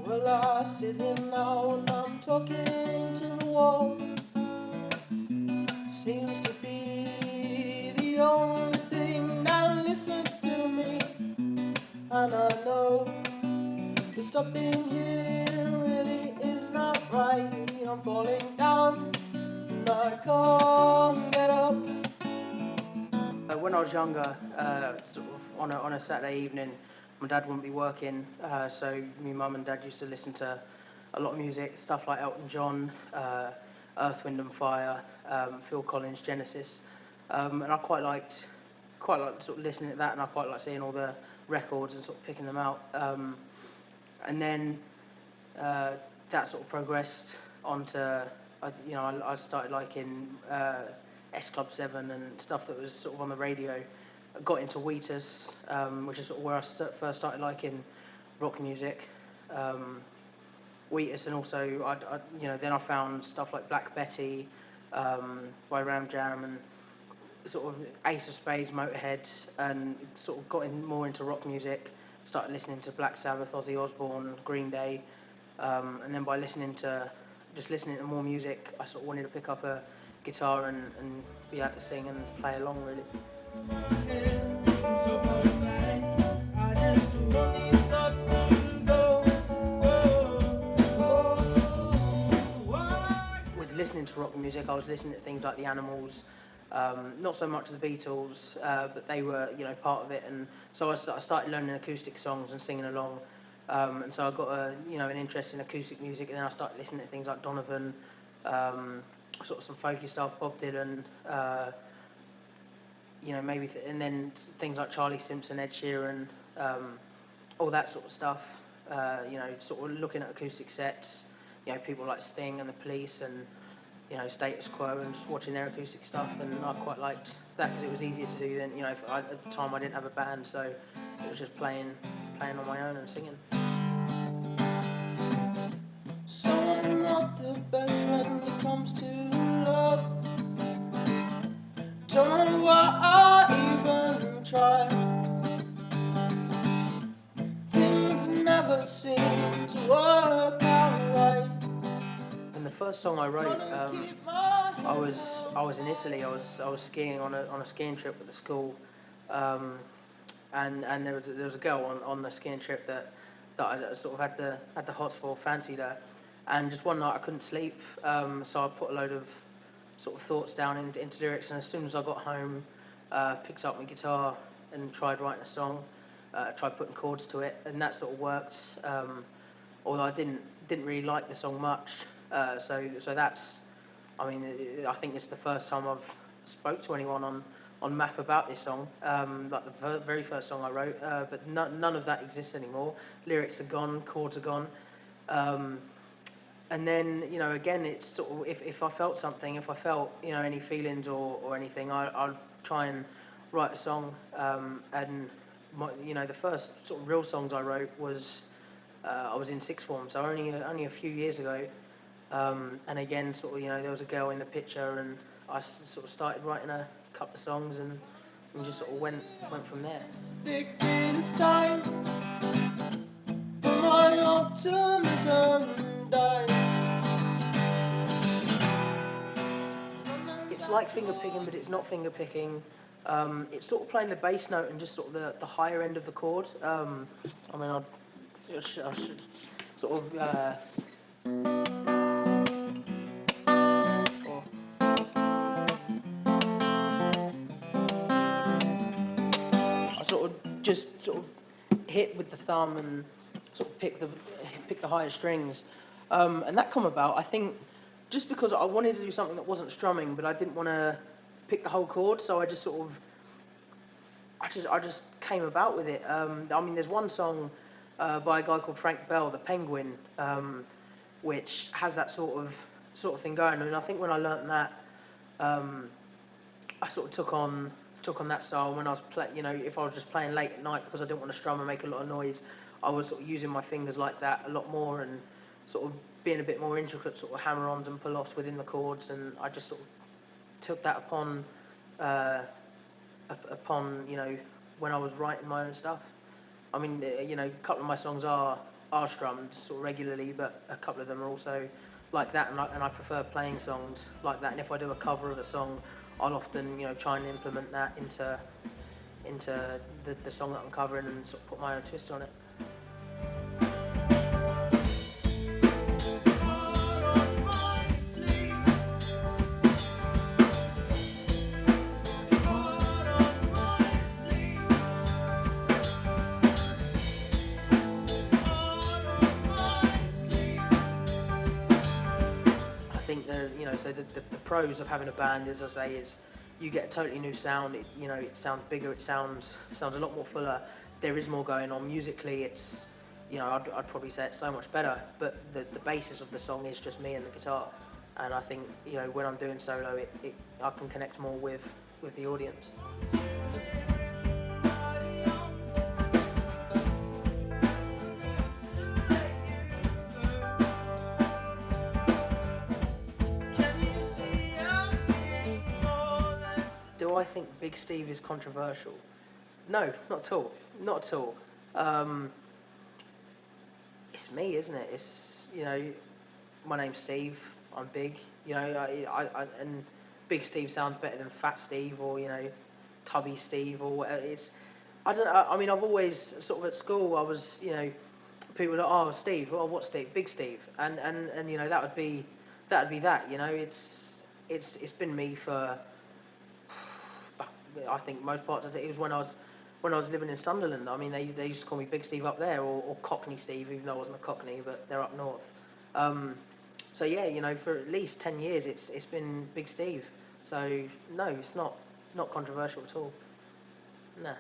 Well, I sit here now and I'm talking to the wall. Seems to be the only thing that listens to me. And I know that something here really is not right. I'm falling down and I can't get up. When I was younger, sort of on a Saturday evening, my dad wouldn't be working, so my mum and dad used to listen to a lot of music, stuff like Elton John, Earth, Wind and Fire, Phil Collins, Genesis, and I quite liked sort of listening to that, and I quite like seeing all the records and sort of picking them out, and then that sort of progressed onto, I started liking S Club 7 and stuff that was sort of on the radio. I got into Wheatus, which is sort of where I first started liking rock music. Wheatus, and also, then I found stuff like Black Betty by Ram Jam, and sort of Ace of Spades, Motorhead, and sort of got more into rock music. Started listening to Black Sabbath, Ozzy Osbourne, Green Day, and then by listening to more music, I sort of wanted to pick up a guitar and be able to sing and play along, really. With listening to rock music, I was listening to things like the Animals, not so much the Beatles, but they were, part of it. And so I started learning acoustic songs and singing along. And so I got an interest in acoustic music, and then I started listening to things like Donovan, sort of some folky stuff, Bob Dylan, and then things like Charlie Simpson, Ed Sheeran, all that sort of stuff. Sort of looking at acoustic sets, people like Sting and the Police, and Status Quo, and just watching their acoustic stuff, and I quite liked that because it was easier to do than, at the time I didn't have a band, so it was just playing on my own and singing. So I'm not the best when it comes to love. Don't know why I even try. Things never seem to work out right. And the first song I wrote, I was in Italy. I was skiing on a skiing trip with the school, and there was a girl on the skiing trip that I sort of had the hots for, fancied her, and just one night I couldn't sleep, so I put a load of sort of thoughts down into lyrics, and as soon as I got home, picked up my guitar and tried writing a song, tried putting chords to it, and that sort of worked. Although I didn't really like the song much, so that's, I think it's the first time I've spoke to anyone on MAP about this song, like the very first song I wrote, but none of that exists anymore. Lyrics are gone, chords are gone. And then, again, it's sort of, if I felt something, if I felt, any feelings or anything, I'd try and write a song. And, the first sort of real songs I wrote was, I was in sixth form, so only a few years ago. And again, sort of, there was a girl in the picture, and I sort of started writing a couple of songs and just sort of went from there. It's time for my optimism dies. It's like finger picking, but it's not finger picking. It's sort of playing the bass note and just sort of the higher end of the chord. I should sort of. I sort of just sort of hit with the thumb and sort of pick the higher strings, and that come about, I think, just because I wanted to do something that wasn't strumming, but I didn't want to pick the whole chord, so I just sort of I just came about with it. There's one song by a guy called Frank Bell, The Penguin, which has that sort of thing going. And I think when I learnt that, I sort of took on that style. When I was if I was just playing late at night because I didn't want to strum and make a lot of noise, I was sort of using my fingers like that a lot more and sort of being a bit more intricate, sort of hammer-ons and pull-offs within the chords. And I just sort of took that upon when I was writing my own stuff. A couple of my songs are are strummed sort of regularly, but a couple of them are also like that, and I prefer playing songs like that. And if I do a cover of a song, I'll often try and implement that into the song that I'm covering and sort of put my own twist on it. I think the pros of having a band, as I say, is you get a totally new sound. It sounds bigger. It sounds a lot more fuller. There is more going on musically. It's I'd probably say it's so much better. But the basis of the song is just me and the guitar, and I think when I'm doing solo, I can connect more with the audience. Do I think Big Steve is controversial? No, not at all. Not at all. It's me, isn't it? It's my name's Steve. I'm big. And Big Steve sounds better than Fat Steve or Tubby Steve or whatever. I don't know. I mean, I've always sort of at school. I was people are like, oh, Steve. Oh, what Steve? Big Steve. And that would be that. It's been me for. I think most parts of it was when I was living in Sunderland. I mean, they used to call me Big Steve up there, or Cockney Steve, even though I wasn't a Cockney, but they're up north. So yeah, for at least 10 years, it's been Big Steve. So no, it's not controversial at all. Nah.